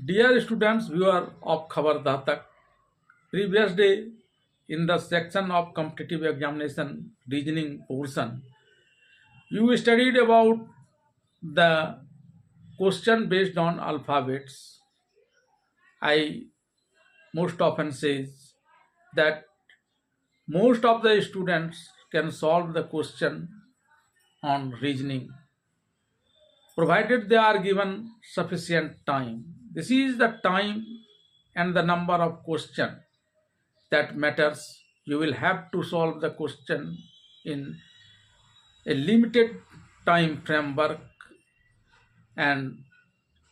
Dear students, viewer of Khabar Datak, previous day in the section of competitive examination reasoning portion, you studied about the question based on alphabets. I most often says that most of the students can solve the question on reasoning provided they are given sufficient time. This is the time and the number of question that matters. You will have to solve the question in a limited time framework, and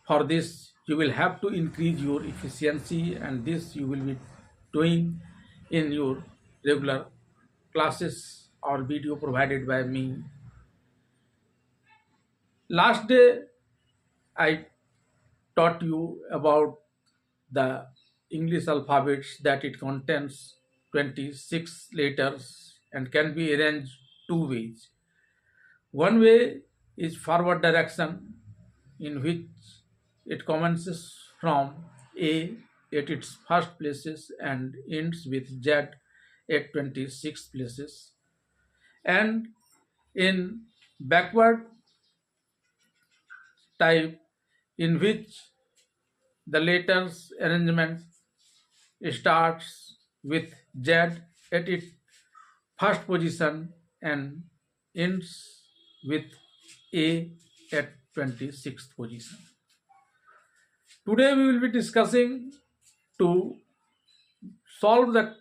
for this you will have to increase your efficiency, and this you will be doing in your regular classes or video provided by me. Last day I taught you about the English alphabets, that it contains 26 letters and can be arranged two ways. One way is forward direction, in which it commences from A at its first places and ends with Z at 26 places. And in backward type, in which the letters arrangement starts with Z at its first position and ends with A at 26th position. Today we will be discussing to solve the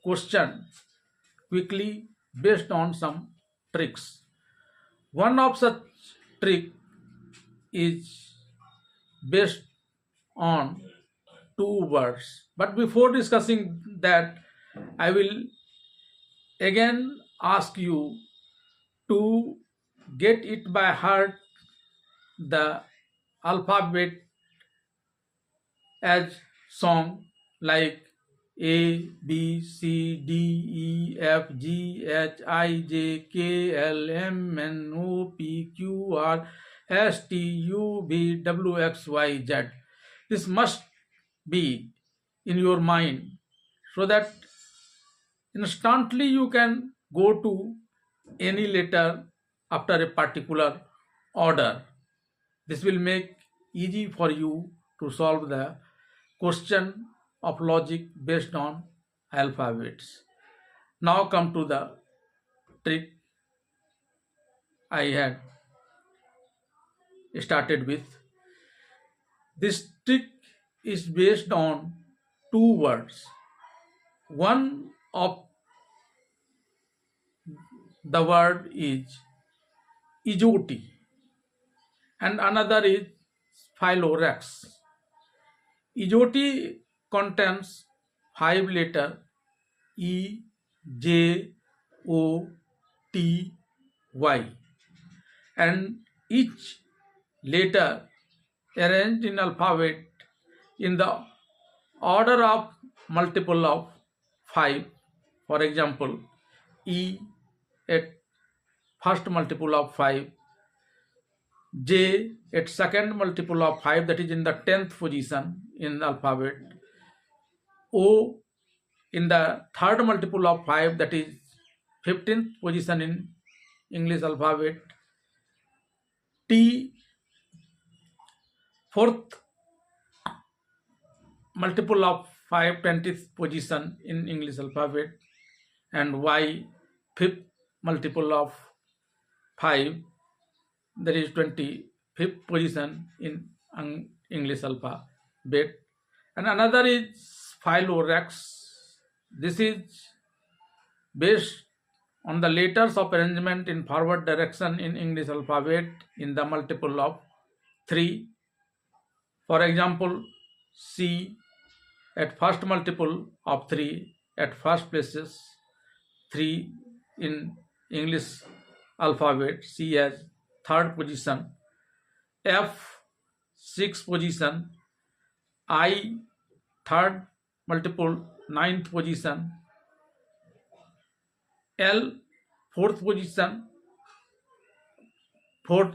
question quickly based on some tricks. One of such trick is based on two words. But before discussing that, I will again ask you to get it by heart the alphabet as song, like A, B, C, D, E, F, G, H, I, J, K, L, M, N, O, P, Q, R, S, T, U, V, W, X, Y, Z. This must be in your mind so that instantly you can go to any letter after a particular order. This will make easy for you to solve the question of logic based on alphabets. Now come to the trick I had started with. This trick is based on two words. One of the word is ejoti and another is Phyllorex. Ejoti contains five letters E, J, O, T, Y, and each letter arranged in alphabet in the order of multiple of 5. For example, E at first multiple of 5, J at second multiple of 5, that is in the 10th position in the alphabet, O in the third multiple of 5, that is 15th position in English alphabet, T fourth multiple of 5, 20th position in English alphabet, and Y fifth multiple of 5, that is 25th position in English alphabet, and another is Phyllorex. This is based on the letters of arrangement in forward direction in English alphabet in the multiple of 3. For example, C at first multiple of 3 at first places, 3 in English alphabet, C as third position, F sixth position, I third multiple ninth position, L fourth position, fourth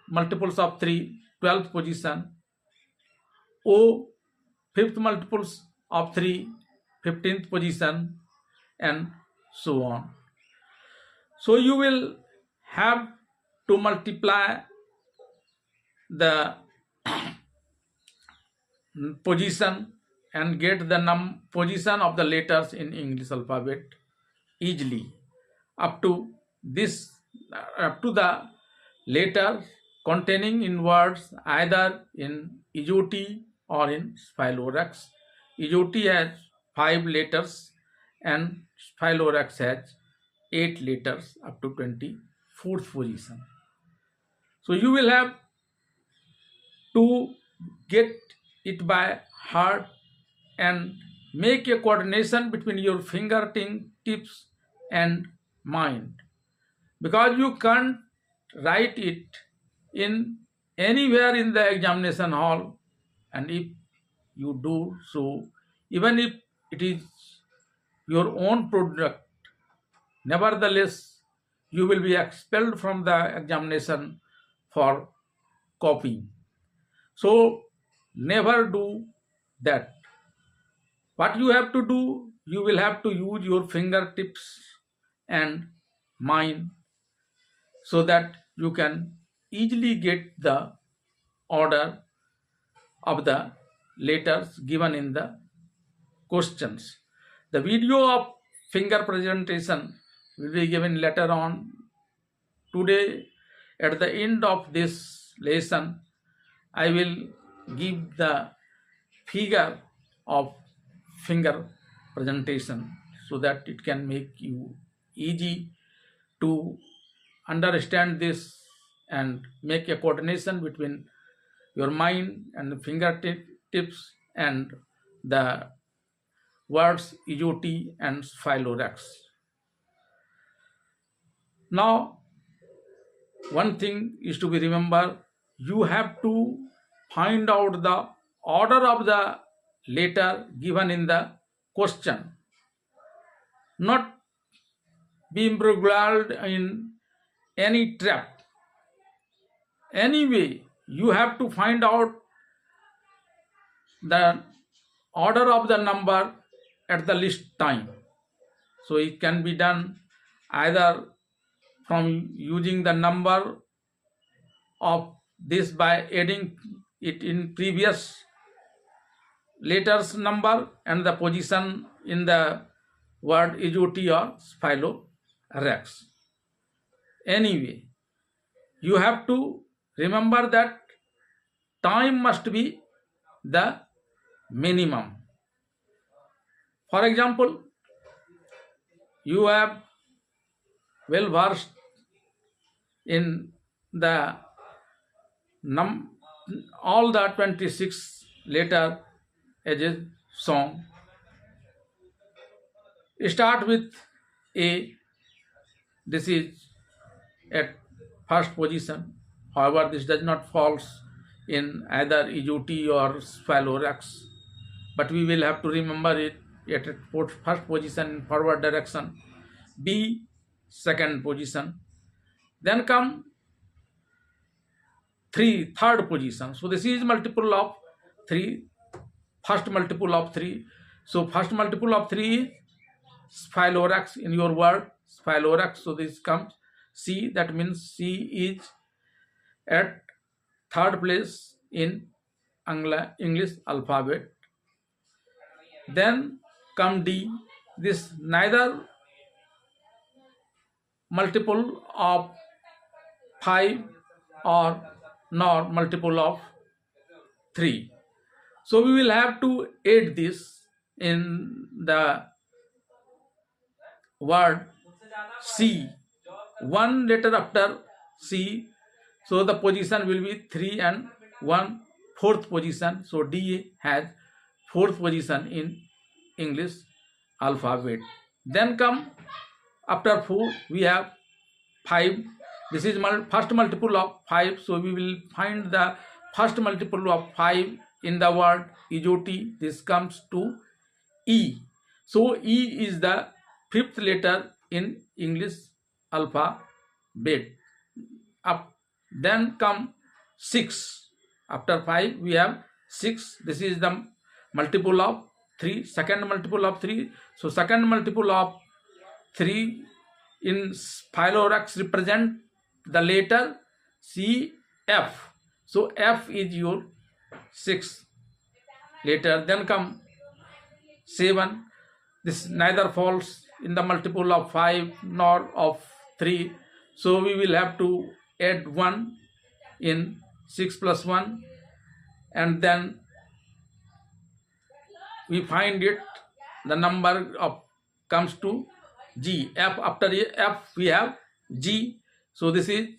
multiples of 3 12th position, O, fifth multiples of 3, 15th position, and so on. So you will have to multiply the position and get the position of the letters in English alphabet easily up to the letter containing in words either in EOT or in Sphilorax. EOT has 5 letters and Sphilorax has 8 letters up to 24th position. So you will have to get it by heart and make a coordination between your fingertips and mind, because you can't write it in anywhere in the examination hall, and if you do so, even if it is your own product, nevertheless you will be expelled from the examination for copying. So never do that. What you have to do, you will have to use your fingertips and mind so that you can easily get the order of the letters given in the questions. The video of finger presentation will be given later on. Today, at the end of this lesson, I will give the figure of finger presentation so that it can make you easy to understand this and make a coordination between your mind and the fingertips and the words EOT and Sphilorax. Now, one thing is to be remembered, you have to find out the order of the letter given in the question, not be embroiled in any trap. Anyway, you have to find out the order of the number at the least time. So it can be done either from using the number of this by adding it in previous letters number and the position in the word EOT or Sphilorax. Anyway, you have to remember that time must be the minimum. For example, you have well versed in the all the 26 letter as a song. Start with A. This is at first position. However, this does not falls in either EOT or Sphilorax, but we will have to remember it at first position in forward direction. B, second position. Then come 3, third position. So this is multiple of 3, first multiple of 3. So first multiple of 3 is Sphilorax in your word, Sphilorax. So this comes C, that means C is at third place in English alphabet. Then come D, this neither multiple of 5 or nor multiple of 3. So we will have to add this in the word C, one letter after C. So the position will be 3 and 1, fourth position. So D has fourth position in English alphabet. Then come after 4 we have 5. This is first multiple of 5. So we will find the first multiple of 5 in the word EOT. This comes to E. So E is the fifth letter in English alphabet. Then come 6. After 5 we have 6. This is the multiple of 3, second multiple of 3. So second multiple of 3 in Phylorex represent the letter CF. So F is your 6th letter. Then come 7. This neither falls in the multiple of 5 nor of 3. So we will have to add 1 in 6 plus 1, and then we find it, the number of comes to G. F, after F we have G. So this is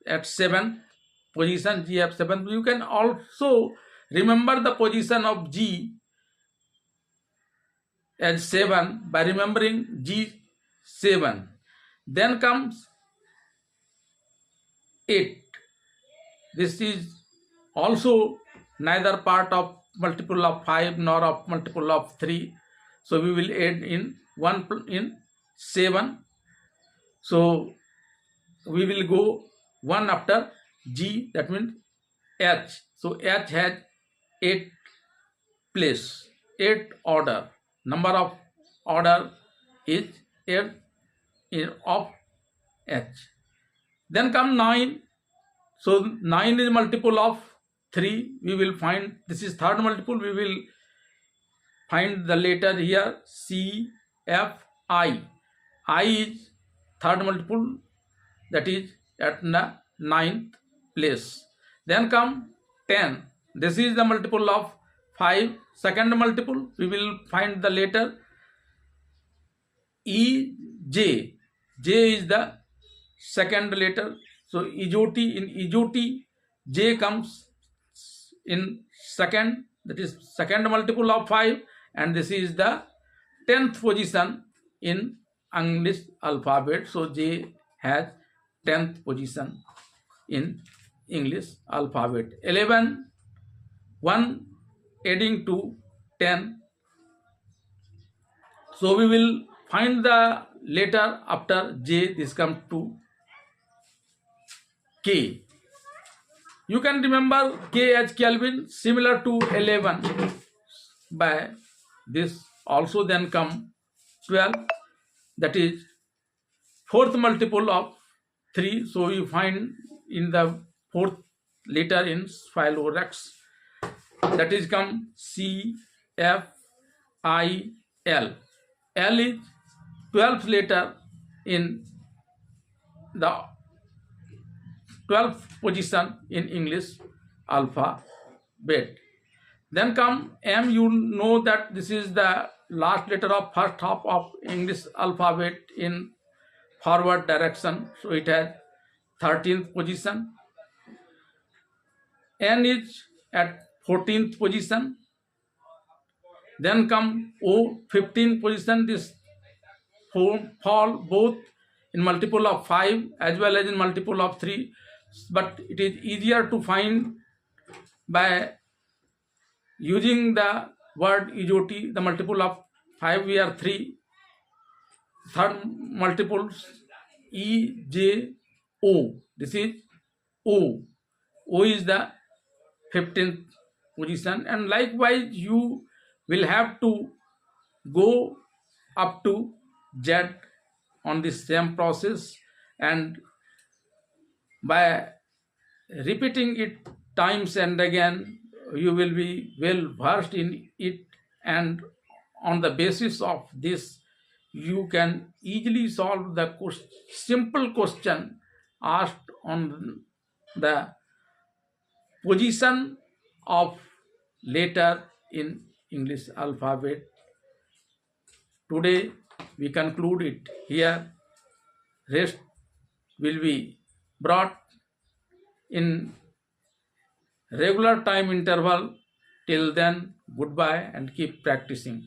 at 7th position, G F 7th. You can also remember the position of G as 7 by remembering G 7. Then comes 8. This is also neither part of multiple of 5 nor of multiple of 3. So we will add in 1 in 7. So we will go 1 after G, that means H. So H has 8 place, 8 order. Number of order is 8 of H. Then come 9. So 9 is multiple of 3. We will find, this is third multiple, we will find the letter here C, F, I. I is third multiple, that is at the 9th place. Then come 10. This is the multiple of 5. Second multiple, we will find the letter E, J. J is the second letter. So Ejoti, in Ejoti, J comes in second, that is second multiple of 5, and this is the 10th position in English alphabet. So J has 10th position in English alphabet. 11, 1 adding to 10. So we will find the letter after J. This comes to K. You can remember K as Kelvin, similar to 11 by this. Also then come 12, that is fourth multiple of 3. So you find in the fourth letter in Phylorex, that is come C, F, I, L. L is 12th letter in the 12th position in English alphabet. Then come M. You know that this is the last letter of first half of English alphabet in forward direction. So it has 13th position. N is at 14th position. Then come O, 15th position. This fall both in multiple of 5 as well as in multiple of 3, but it is easier to find by using the word Ejoti. The multiple of 5 we are 3. Third multiples E, J, O. This is O. O is the 15th position, and likewise you will have to go up to Z on this same process, and by repeating it times and again you will be well versed in it, and on the basis of this you can easily solve the simple question asked on the position of letter in English alphabet. Today we conclude it here. Rest will be brought in regular time interval. Till then, goodbye and keep practicing.